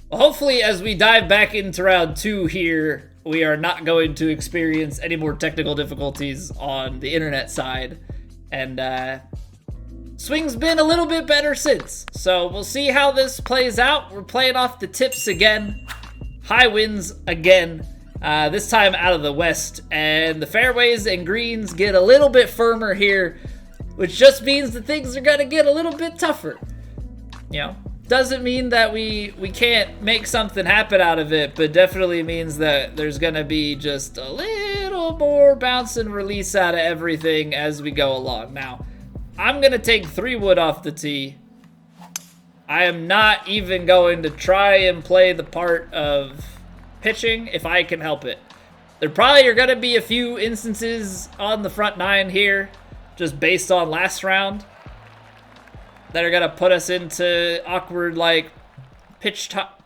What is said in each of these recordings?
Well, hopefully, as we dive back into round 2 here, we are not going to experience any more technical difficulties on the internet side. And swing's been a little bit better since. So we'll see how this plays out. We're playing off the tips again. High winds again. This time out of the west. And the fairways and greens get a little bit firmer here, which just means that things are going to get a little bit tougher. You know, doesn't mean that we can't make something happen out of it, but definitely means that there's going to be just a little more bounce and release out of everything as we go along. Now, I'm going to take 3 wood off the tee. I am not even going to try and play the part of pitching if I can help it. There probably are going to be a few instances on the front 9 here, just based on last round, that are going to put us into awkward, like, pitch shot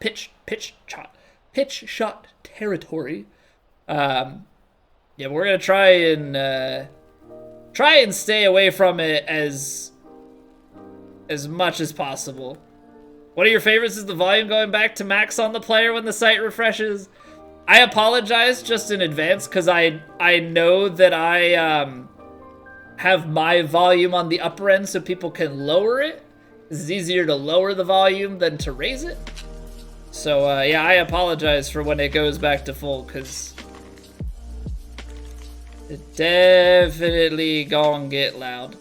territory. Yeah, we're going to try and stay away from it as much as possible. One of your favorites is the volume going back to max on the player when the site refreshes. I apologize just in advance because I know that I have my volume on the upper end so people can lower it. It's easier to lower the volume than to raise it. So yeah, I apologize for when it goes back to full because it definitely gonna get loud.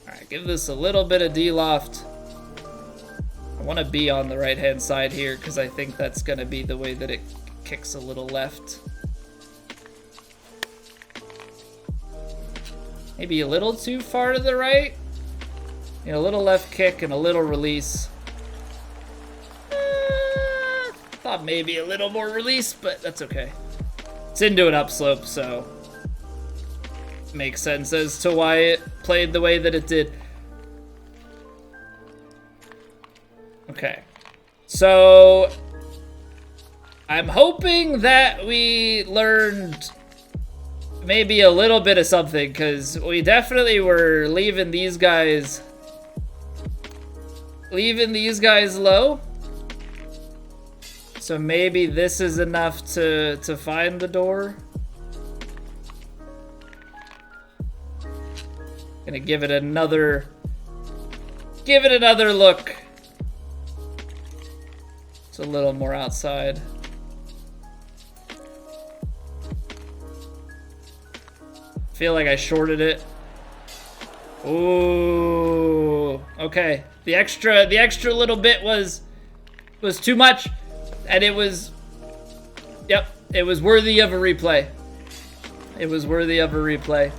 Alright, give this a little bit of D-loft. I want to be on the right-hand side here because I think that's going to be the way that it kicks a little left. Maybe a little too far to the right. You know, a little left kick and a little release. Thought maybe a little more release, but that's okay. It's into an upslope, so makes sense as to why it played the way that it did. Okay, so I'm hoping that we learned maybe a little bit of something, because we definitely were leaving these guys low. So maybe this is enough to find the door. Gonna give it another look. It's a little more outside. Feel like I shorted it. Ooh, okay. The extra little bit was too much, and it was worthy of a replay. It was worthy of a replay.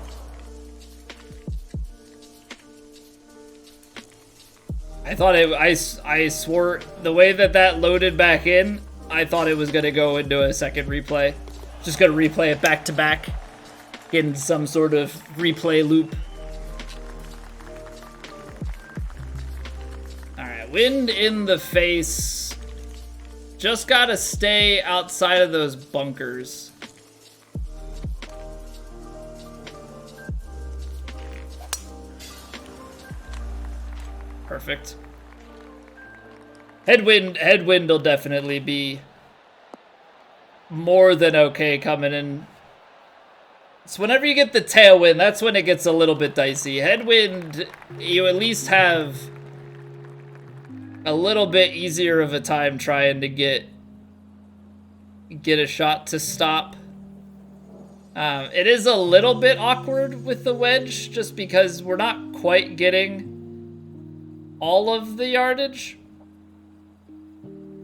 I thought I swore the way that loaded back in, I thought it was gonna go into a second replay. Just gonna replay it back to back. Get into some sort of replay loop. Alright, wind in the face. Just gotta stay outside of those bunkers. Perfect. Headwind will definitely be more than okay coming in. So whenever you get the tailwind, that's when it gets a little bit dicey. Headwind, you at least have a little bit easier of a time trying to get a shot to stop. It is a little bit awkward with the wedge just because we're not quite getting all of the yardage,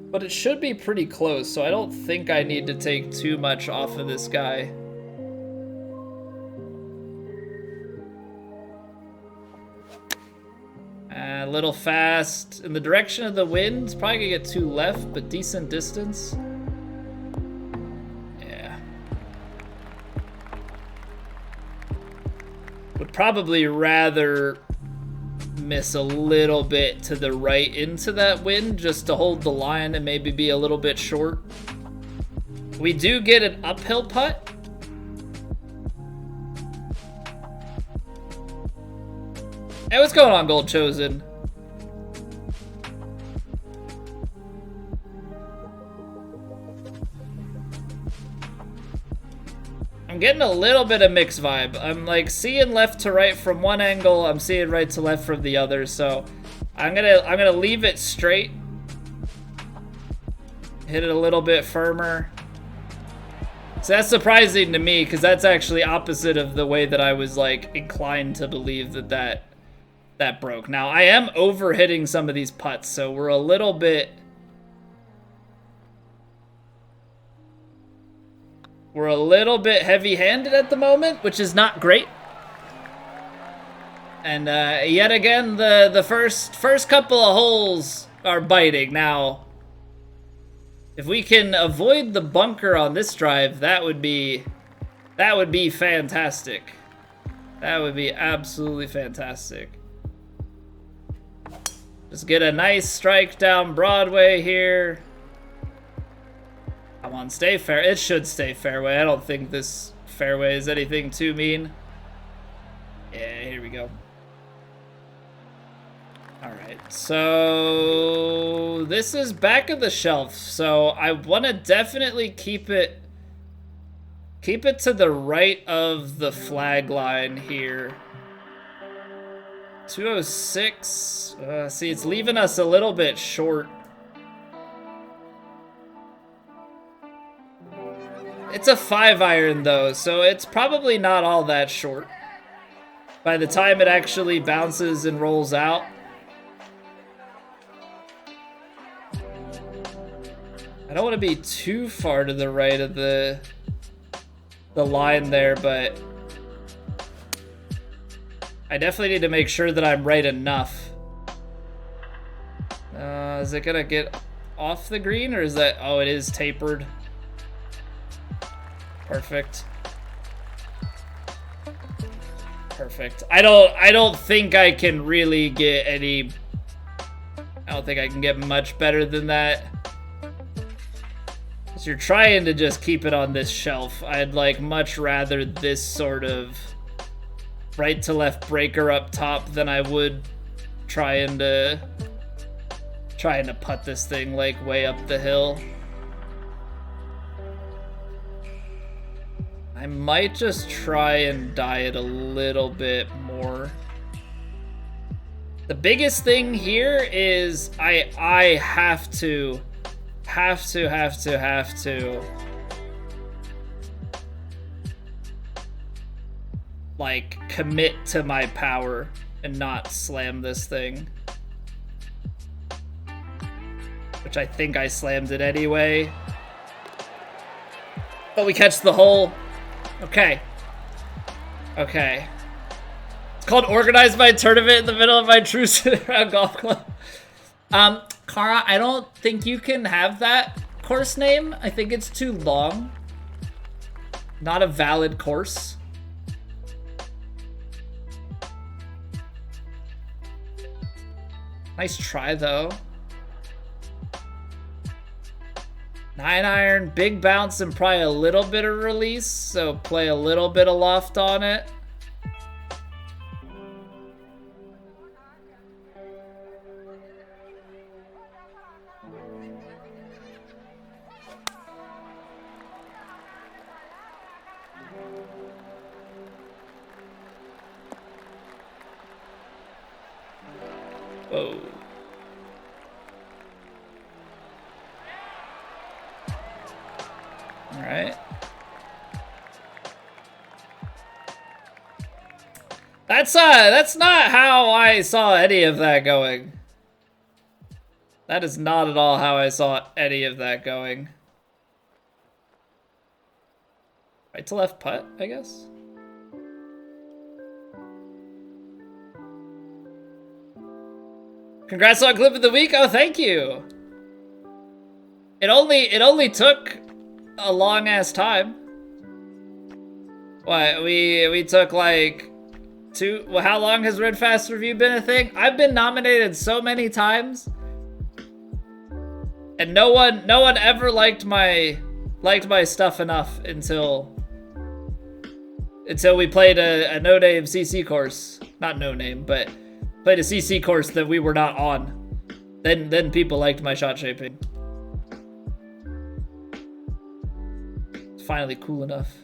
but it should be pretty close, so I don't think I need to take too much off of this guy. A little fast in the direction of the wind. It's probably gonna get too left, but decent distance. Yeah. Would probably rather miss a little bit to the right into that wind just to hold the line and maybe be a little bit short. We do get an uphill putt. Hey, what's going on, Gold Chosen? I'm getting a little bit of mixed vibe. I'm like seeing left to right from one angle, I'm seeing right to left from the other, so I'm gonna leave it straight. Hit it a little bit firmer. So that's surprising to me, because that's actually opposite of the way that I was like inclined to believe that broke. Now I am over hitting some of these putts, so we're a little bit heavy-handed at the moment, which is not great. And yet again, the first couple of holes are biting. Now, if we can avoid the bunker on this drive, that would be fantastic. That would be absolutely fantastic. Just get a nice strike down Broadway here. Come on, stay fair. It should stay fairway. I don't think this fairway is anything too mean. Yeah, here we go. Alright, so this is back of the shelf, so I want to definitely keep it to the right of the flag line here. 206. See, it's leaving us a little bit short. It's a 5-iron though, so it's probably not all that short by the time it actually bounces and rolls out. I don't want to be too far to the right of the line there, but I definitely need to make sure that I'm right enough. Is it gonna get off the green, or is that... Oh, it is tapered. Perfect. Perfect. I don't think I can really get any... I don't think I can get much better than that. So you're trying to just keep it on this shelf. I'd like much rather this sort of right to left breaker up top than I would trying to putt this thing like way up the hill. I might just try and die it a little bit more. The biggest thing here is I have to like commit to my power and not slam this thing. Which I think I slammed it anyway. But we catch the hole. Okay. Okay. It's called Organized by Tournament in the middle of my True Sim golf club. Kara, I don't think you can have that course name. I think it's too long. Not a valid course. Nice try, though. 9-iron, big bounce, and probably a little bit of release, so play a little bit of loft on it. Whoa. All right. That's not how I saw any of that going. That is not at all how I saw any of that going. Right to left putt, I guess. Congrats on clip of the week. Oh, thank you. It only took a long ass time. What, we took like two... Well, how long has Red Fast Review been a thing? I've been nominated so many times, and no one ever liked my stuff enough until we played a no-name CC course. Not no-name, but played a CC course that we were not on. Then people liked my shot shaping. It's finally cool enough.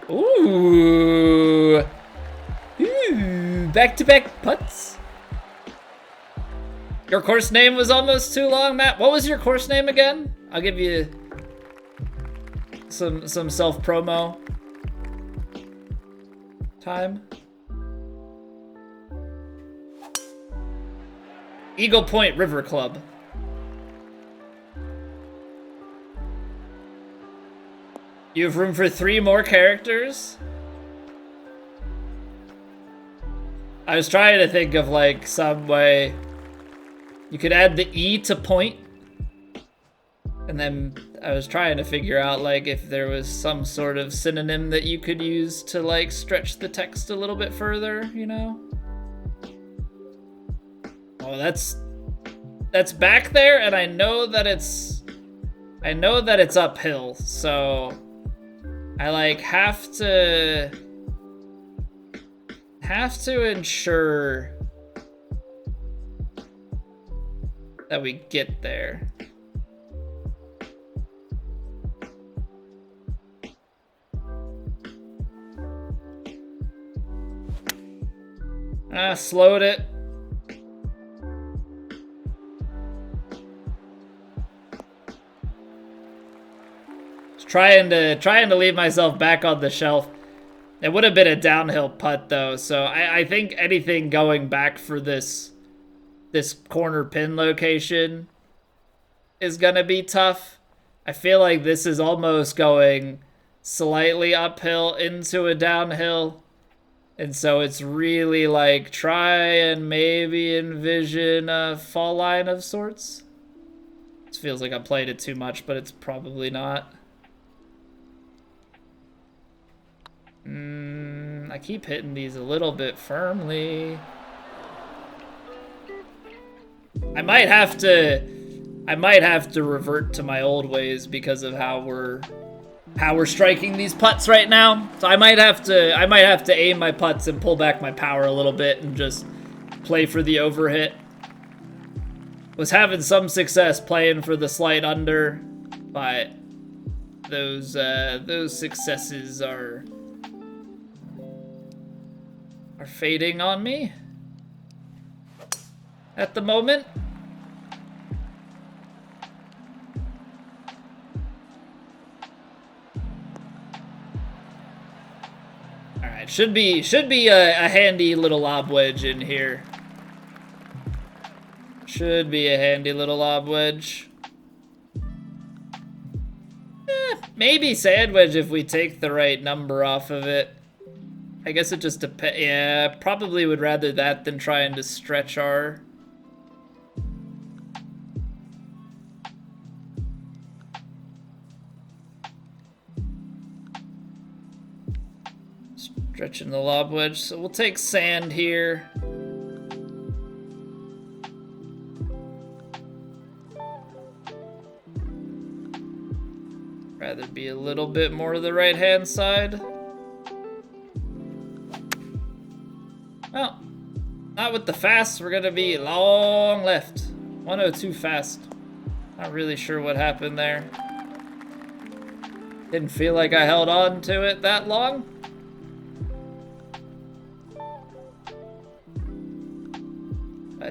Ooh. Ooh. Back-to-back putts. Your course name was almost too long, Matt. What was your course name again? I'll give you some self-promo time. Eagle Point River Club. You have room for 3 more characters? I was trying to think of like some way you could add the E to point. And then I was trying to figure out like if there was some sort of synonym that you could use to like stretch the text a little bit further, you know? Oh, that's back there, and I know that it's uphill, so I like have to ensure that we get there. Slowed it. Trying to leave myself back on the shelf. It would have been a downhill putt though, so I think anything going back for this corner pin location is gonna be tough. I feel like this is almost going slightly uphill into a downhill. And so it's really like try and maybe envision a fall line of sorts. This feels like I played it too much, but it's probably not. I keep hitting these a little bit firmly. I might have to revert to my old ways because of how we're striking these putts right now. So I might have to aim my putts and pull back my power a little bit and just play for the overhit. Was having some success playing for the slight under, but those successes are fading on me at the moment. All right, should be a handy little lob wedge in here. Should be a handy little lob wedge. Maybe sand wedge if we take the right number off of it. I guess it just depends. Yeah, probably would rather that than trying to stretch our... Stretching the lob wedge. So we'll take sand here. Rather be a little bit more to the right-hand side. Well, not with the fast. We're gonna be long left. 102 fast. Not really sure what happened there. Didn't feel like I held on to it that long.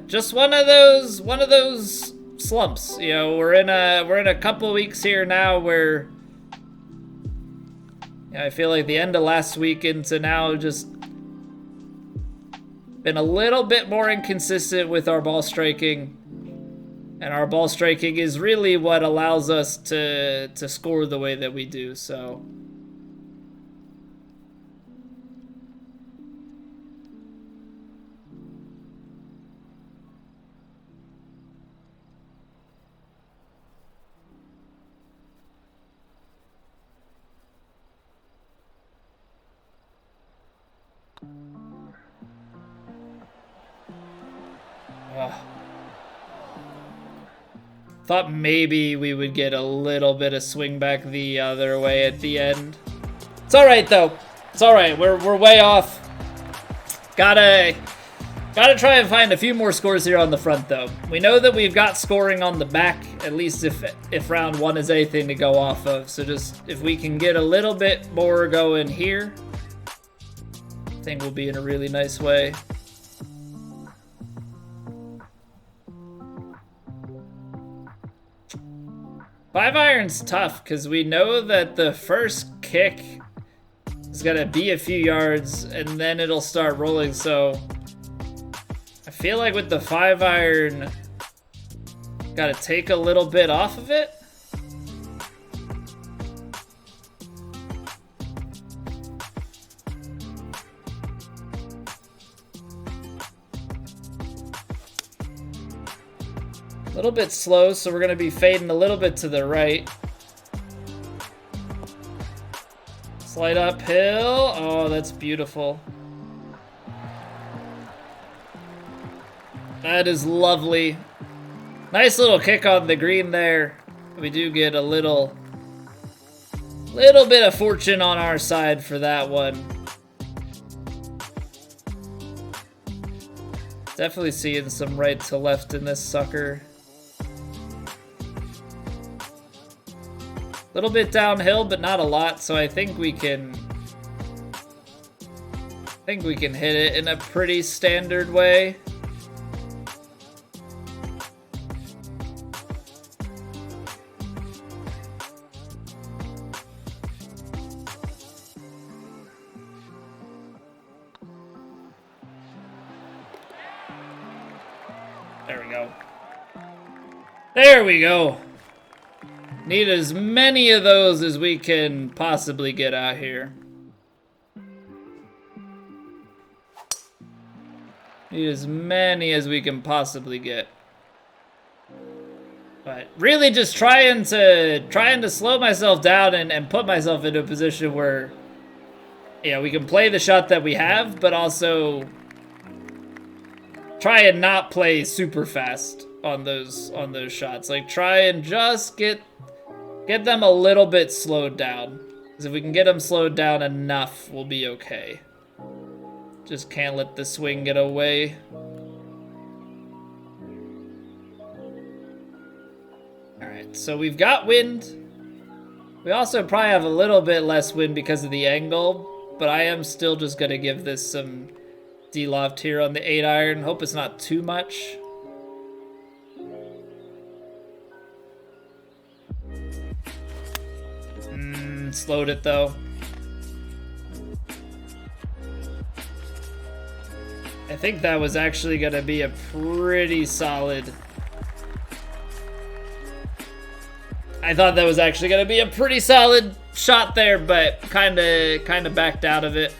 Just one of those slumps. You know, we're in a couple weeks here now where I feel like the end of last week into now just been a little bit more inconsistent with our ball striking. And our ball striking is really what allows us to score the way that we do, so. Thought maybe we would get a little bit of swing back the other way at the end. It's all right though. It's all right. We're way off. Gotta Gotta try and find a few more scores here on the front, though. We know that we've got scoring on the back, at least if round one is anything to go off of. So just, if we can get a little bit more going here, I think we'll be in a really nice way. Five iron's tough, because we know that the first kick is gonna be a few yards, and then it'll start rolling, so... I feel like with the 5 iron, gotta take a little bit off of it. A little bit slow, so we're gonna be fading a little bit to the right. Slight uphill. Oh, that's beautiful. That is lovely. Nice little kick on the green there. We do get a little bit of fortune on our side for that one. Definitely seeing some right to left in this sucker. A little bit downhill, but not a lot, so I think we can hit it in a pretty standard way. There we go. There we go. Need as many of those as we can possibly get out here. Need as many as we can possibly get. But really just trying to slow myself down and put myself into a position where, you know, we can play the shot that we have, but also try and not play super fast on those shots. Like, try and just get them a little bit slowed down. Because if we can get them slowed down enough, we'll be okay. Just can't let the swing get away. Alright, so we've got wind. We also probably have a little bit less wind because of the angle, but I am still just going to give this some D-loft here on the 8 iron. Hope it's not too much. Slowed it though. I think that was actually gonna be a pretty solid. I thought that was actually gonna be a pretty solid shot there, but kinda backed out of it.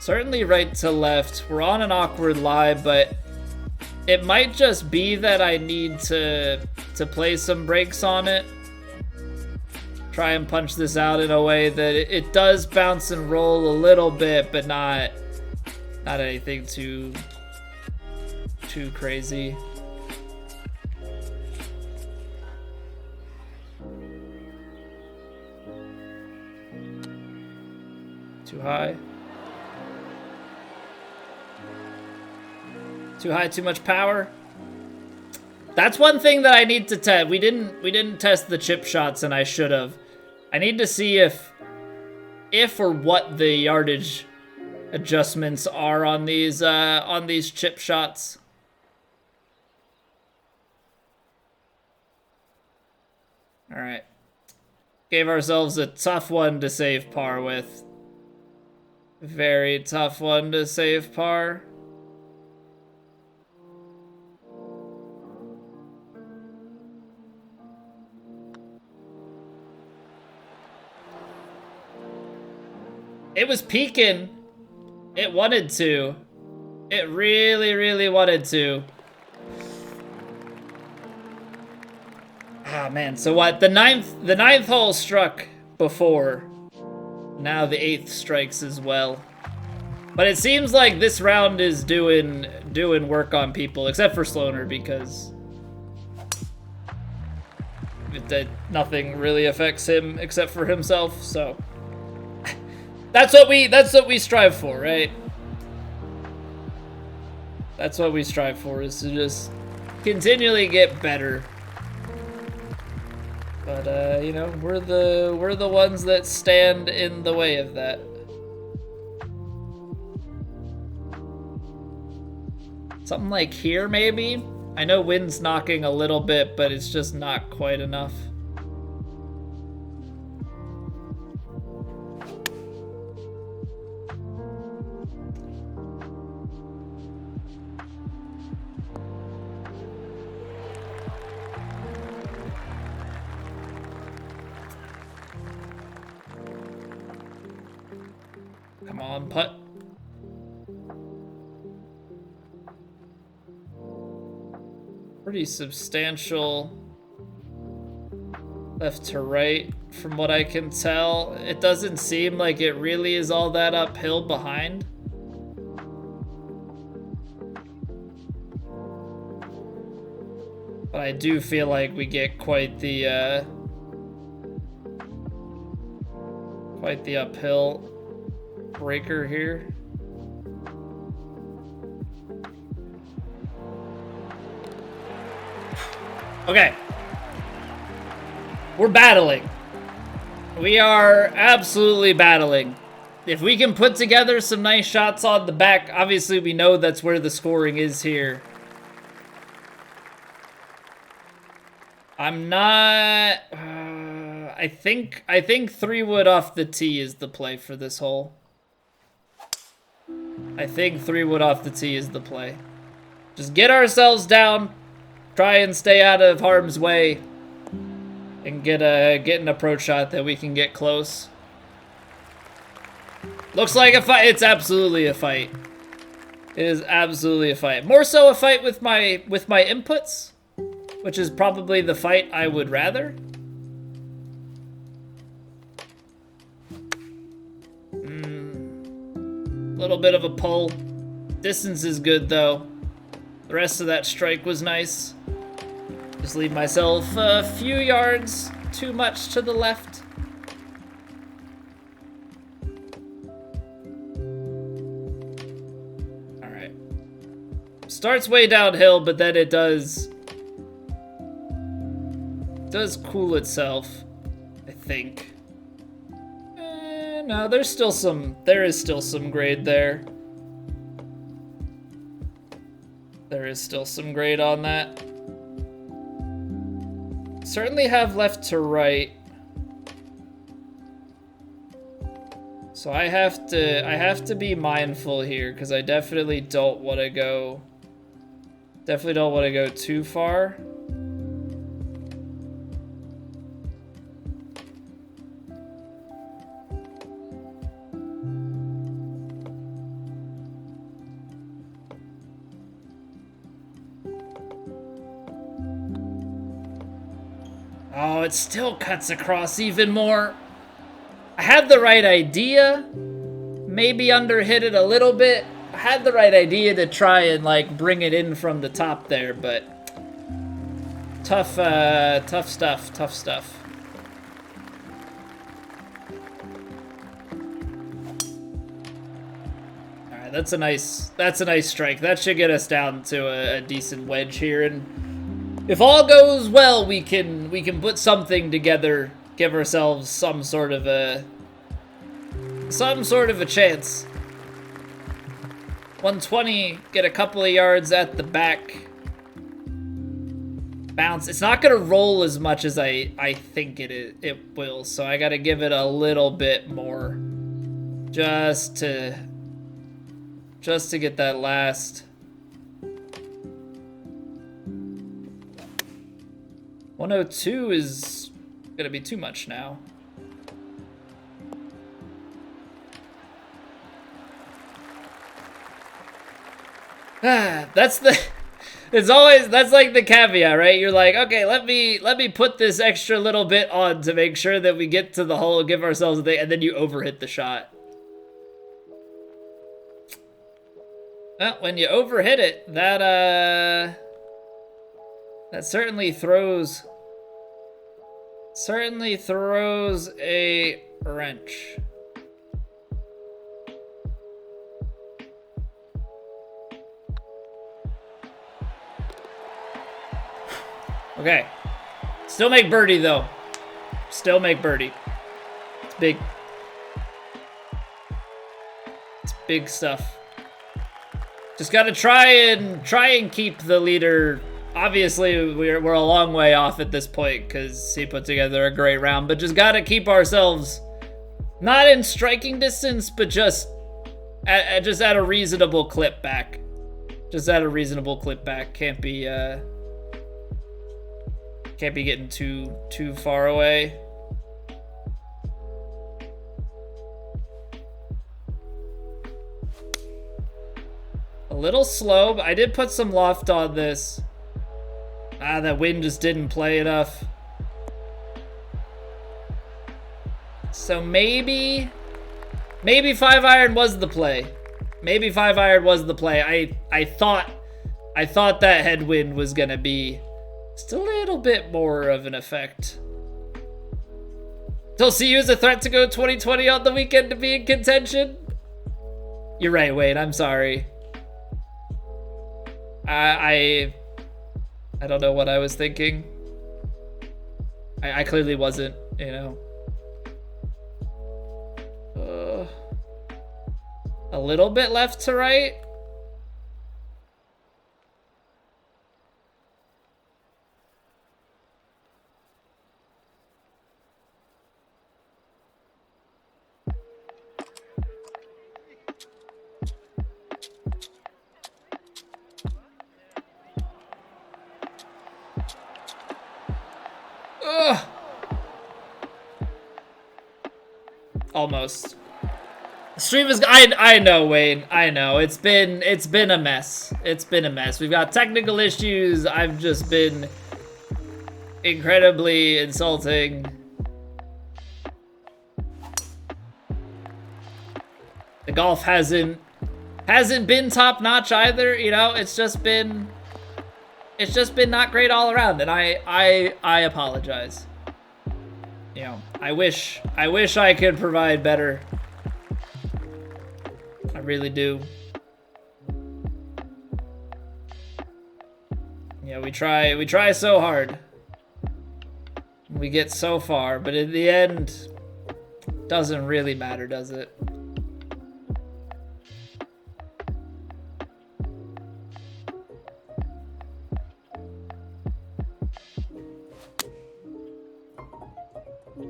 Certainly right to left. We're on an awkward lie, but it might just be that I need to play some brakes on it. Try and punch this out in a way that it does bounce and roll a little bit, but not anything too crazy. Too high. Too high, too much power. That's one thing that I need to test. We didn't test the chip shots, and I should have. I need to see if or what the yardage adjustments are on these chip shots. All right. Gave ourselves a tough one to save par with. Very tough one to save par. It was peaking. It wanted to. It really, really wanted to. Ah, man. So what? The ninth hole struck before. Now the 8th strikes as well. But it seems like this round is doing work on people, except for Sloaner, because nothing really affects him except for himself. So that's what we strive for, right? That's what we strive for, is to just continually get better. But you know, we're the ones that stand in the way of that. Something like here, maybe? I know wind's knocking a little bit, but it's just not quite enough. Come on, putt. Pretty substantial left to right from what I can tell. It doesn't seem like it really is all that uphill behind. But I do feel like we get quite the uphill breaker here. Okay. We're battling. We are absolutely battling. If we can put together some nice shots on the back, obviously we know that's where the scoring is here. I'm not... I think 3-wood off the tee is the play for this hole. I think 3-wood off the tee is the play. Just get ourselves down. Try and stay out of harm's way. And get an approach shot that we can get close. Looks like a fight. It's absolutely a fight. It is absolutely a fight. More so a fight with my inputs, which is probably the fight I would rather. Little bit of a pull. Distance is good though. The rest of that strike was nice. Just leave myself a few yards too much to the left. All right. Starts way downhill, but then it does cool itself, I think. No, there is still some grade there. There is still some grade on that. Certainly have left to right. So I have to be mindful here because I definitely don't want to go too far. Oh, it still cuts across even more. I had the right idea. Maybe underhit it a little bit. I had the right idea to try and like bring it in from the top there, but tough stuff. All right, that's a nice strike. That should get us down to a decent wedge here, and if all goes well, we can put something together, give ourselves some sort of a chance. 120, get a couple of yards at the back. Bounce. It's not gonna roll as much as I think it will, so I gotta give it a little bit more, just to get that last. 102 is gonna be too much now. That's like the caveat, right? You're like, okay, let me put this extra little bit on to make sure that we get to the hole, give ourselves a thing, and then you overhit the shot. Well, when you overhit it, that certainly throws a wrench. Okay. Still make birdie, though. Still make birdie. It's big. It's big stuff. Just gotta try and keep the leader. Obviously, we're a long way off at this point because he put together a great round, but just gotta keep ourselves not in striking distance, but just at a reasonable clip back. Just at a reasonable clip back. Can't be getting too far away. A little slow, but I did put some loft on this. That wind just didn't play enough. So maybe 5-iron was the play. Maybe 5-iron was the play. I thought that headwind was gonna be just a little bit more of an effect. Still see you as a threat to go 2020 on the weekend to be in contention? You're right, Wade. I'm sorry. I don't know what I was thinking. I clearly wasn't, you know. A little bit left to right. Ugh. Almost. Stream is. I know, Wade. I know. It's been a mess. It's been a mess. We've got technical issues. I've just been incredibly insulting. The golf hasn't been top notch either. You know, it's just been not great all around, and I apologize. You know, I wish I could provide better. I really do. Yeah, we try so hard. We get so far, but in the end, doesn't really matter, does it?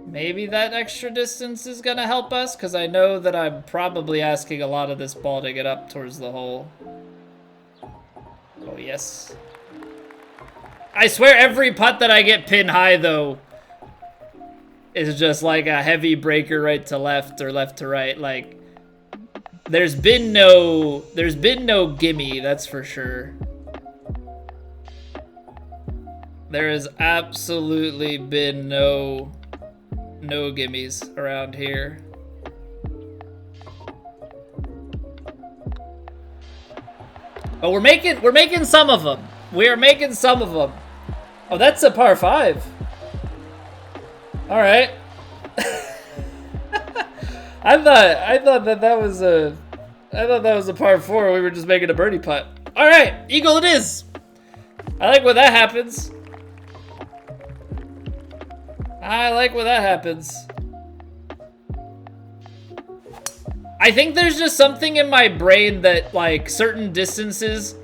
Maybe that extra distance is gonna help us, because I know that I'm probably asking a lot of this ball to get up towards the hole. Oh, yes. I swear every putt that I get pin high, though, is just like a heavy breaker right to left or left to right. Like, there's been no gimme, that's for sure. There has absolutely been no gimmies around here. But we're making some of them. We are making some of them. Oh, that's a par 5. All right. I thought that was a par 4. We were just making a birdie putt. All right, eagle it is. I like when that happens. I like when that happens. I think there's just something in my brain that, like, certain distances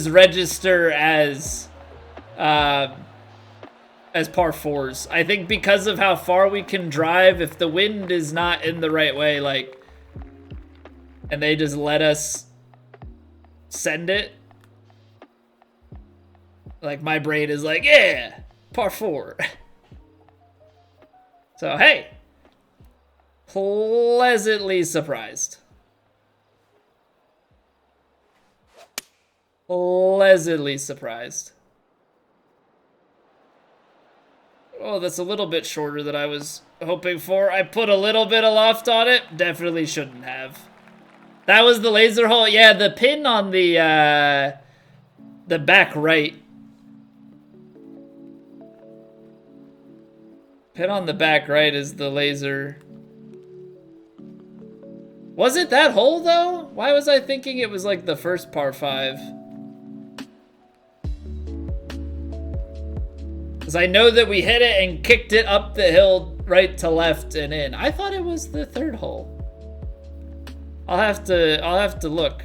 register as par 4s. I think because of how far we can drive, if the wind is not in the right way, like, and they just let us send it, like, my brain is like, yeah, par 4. So, hey, pleasantly surprised. Pleasantly surprised. Oh, that's a little bit shorter than I was hoping for. I put a little bit of loft on it. Definitely shouldn't have. That was the laser hole. Yeah, the pin on the back right. Pin on the back right is the laser. Was it that hole, though? Why was I thinking it was like the first par 5? Because I know that we hit it and kicked it up the hill right to left and in. I thought it was the third hole. I'll have to look.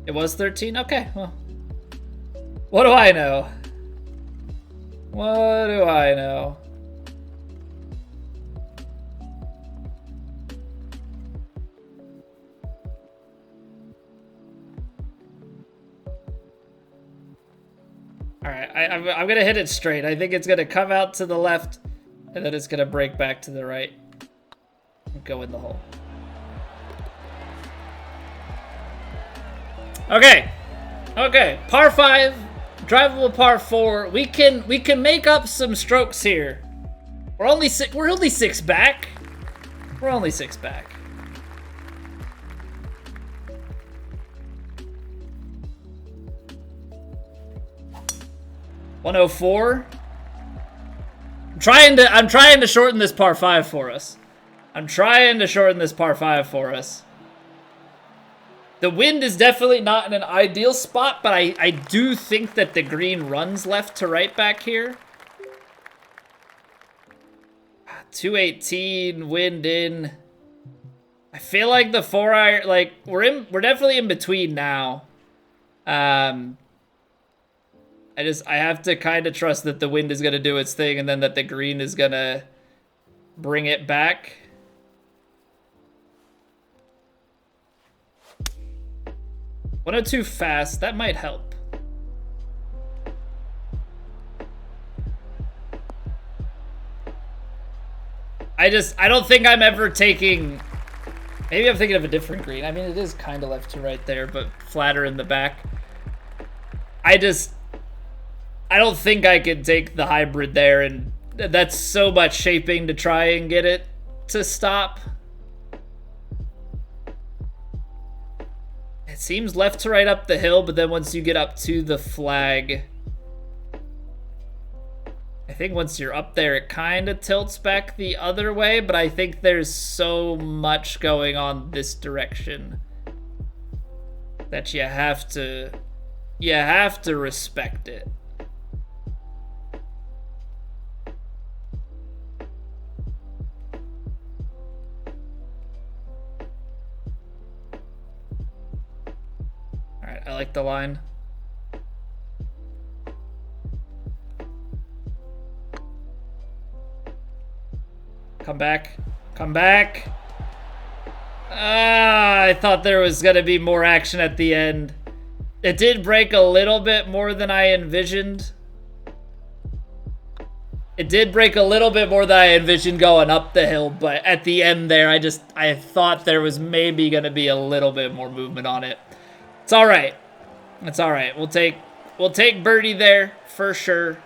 It was 13? Okay, well. What do I know? What do I know? Alright, I'm gonna hit it straight. I think it's gonna come out to the left, and then it's gonna break back to the right. And go in the hole. Okay. Okay, par 5, drivable par 4. We can make up some strokes here. We're only 6 back. We're only 6 back. $104. I'm trying to shorten this par 5 for us. The wind is definitely not in an ideal spot, but I do think that the green runs left to right back here. 218, wind in. I feel like the 4-iron, like we're definitely in between now. I have to kind of trust that the wind is gonna do its thing, and then that the green is gonna bring it back. $102 fast, that might help. I don't think I'm ever taking... Maybe I'm thinking of a different green. I mean, it is kind of left to right there, but flatter in the back. I don't think I could take the hybrid there, and that's so much shaping to try and get it to stop. It seems left to right up the hill, but then once you get up to the flag, I think once you're up there, it kind of tilts back the other way, but I think there's so much going on this direction that you have to respect it. I like the line. Come back. Come back. I thought there was going to be more action at the end. It did break a little bit more than I envisioned. It did break a little bit more than I envisioned going up the hill, but at the end there, I thought there was maybe going to be a little bit more movement on it. It's all right. It's all right. We'll take birdie there for sure.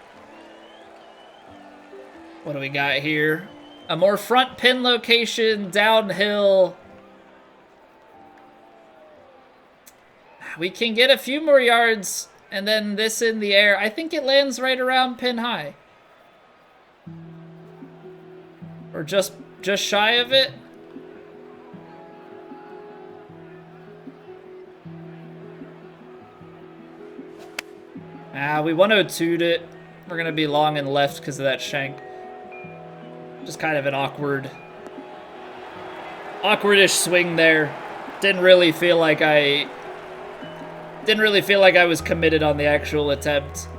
What do we got here? A more front pin location, downhill. We can get a few more yards, and then this in the air. I think it lands right around pin high. Or just shy of it. We 102'd it. We're going to be long and left because of that shank. Just kind of an awkward-ish swing there. Didn't really feel like I was committed on the actual attempt.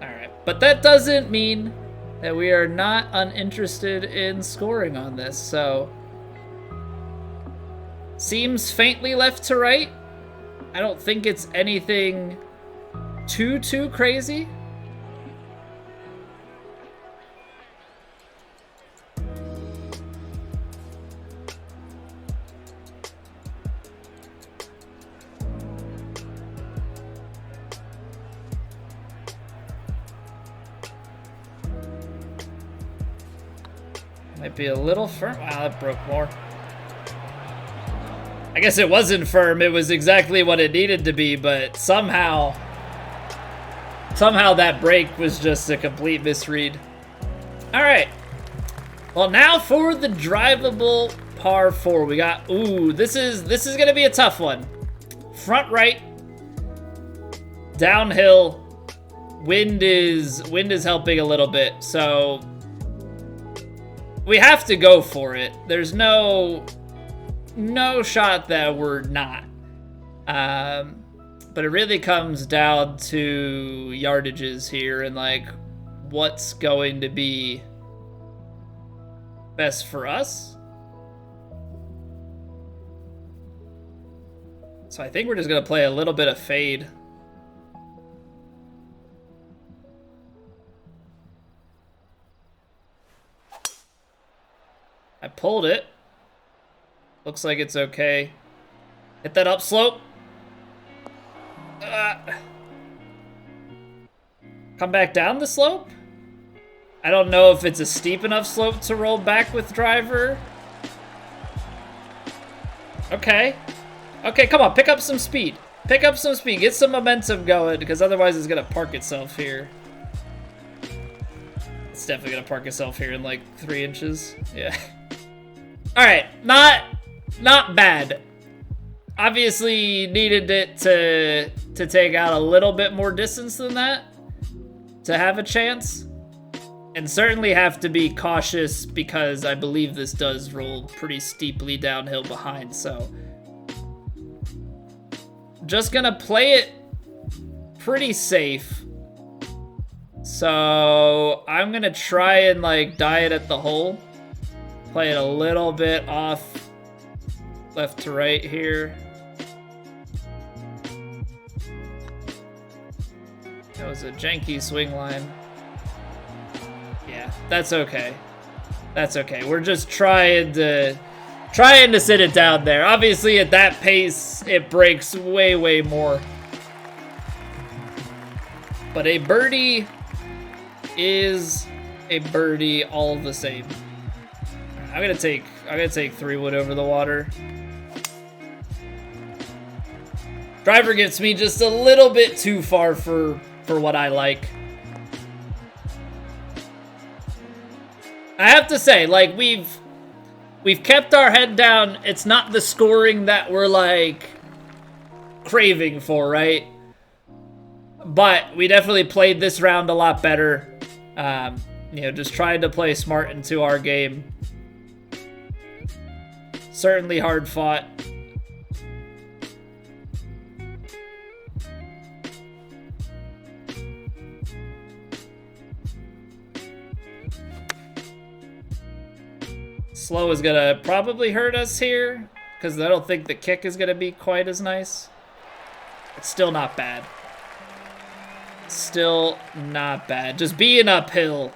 All right, but that doesn't mean that we are not uninterested in scoring on this. So seems faintly left to right. I don't think it's anything too crazy. Might be a little firm. Wow, that broke more. I guess it wasn't firm. It was exactly what it needed to be, but somehow that break was just a complete misread. All right. Well, now for the drivable Par 4. We got, ooh, this is gonna be a tough one. Front right, downhill. Wind is helping a little bit, so we have to go for it. There's no shot that we're not. But it really comes down to yardages here and like what's going to be best for us. So I think we're just gonna play a little bit of fade. I pulled it. Looks like it's okay. Hit that upslope. Come back down the slope? I don't know if it's a steep enough slope to roll back with driver. Okay. Okay, come on, pick up some speed. Pick up some speed, get some momentum going, because otherwise it's gonna park itself here. It's definitely gonna park itself here in like 3 inches. Yeah. All right, not bad. Obviously needed it to take out a little bit more distance than that to have a chance, and certainly have to be cautious because I believe this does roll pretty steeply downhill behind. So just gonna play it pretty safe. So I'm gonna try and like diet at the hole. Play it a little bit off left to right here. That was a janky swing line. Yeah, that's okay. That's okay. We're just trying to sit it down there. Obviously at that pace, it breaks way, way more. But a birdie is a birdie all the same. I'm gonna take 3-wood over the water. Driver gets me just a little bit too far for what I like. I have to say, like, we've kept our head down. It's not the scoring that we're like craving for, right? But we definitely played this round a lot better. You know, just trying to play smart into our game. Certainly hard fought. Slow is gonna probably hurt us here because I don't think the kick is gonna be quite as nice. It's still not bad. Still not bad. Just being uphill,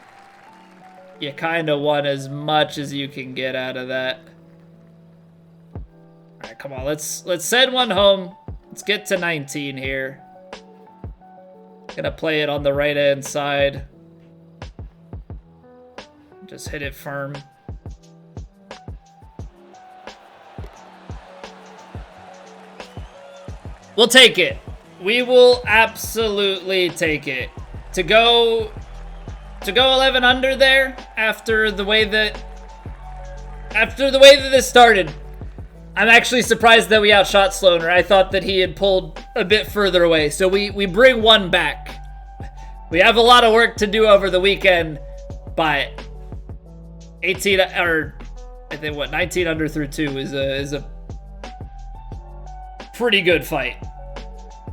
you kind of want as much as you can get out of that. All right, come on. Let's send one home. Let's get to 19 here. Gonna play it on the right-hand side. Just hit it firm. We'll take it. We will absolutely take it. To go 11 under there after the way that this started. I'm actually surprised that we outshot Sloaner. I thought that he had pulled a bit further away. So we bring one back. We have a lot of work to do over the weekend, but 18 or I think 19 under through 2 is a pretty good fight.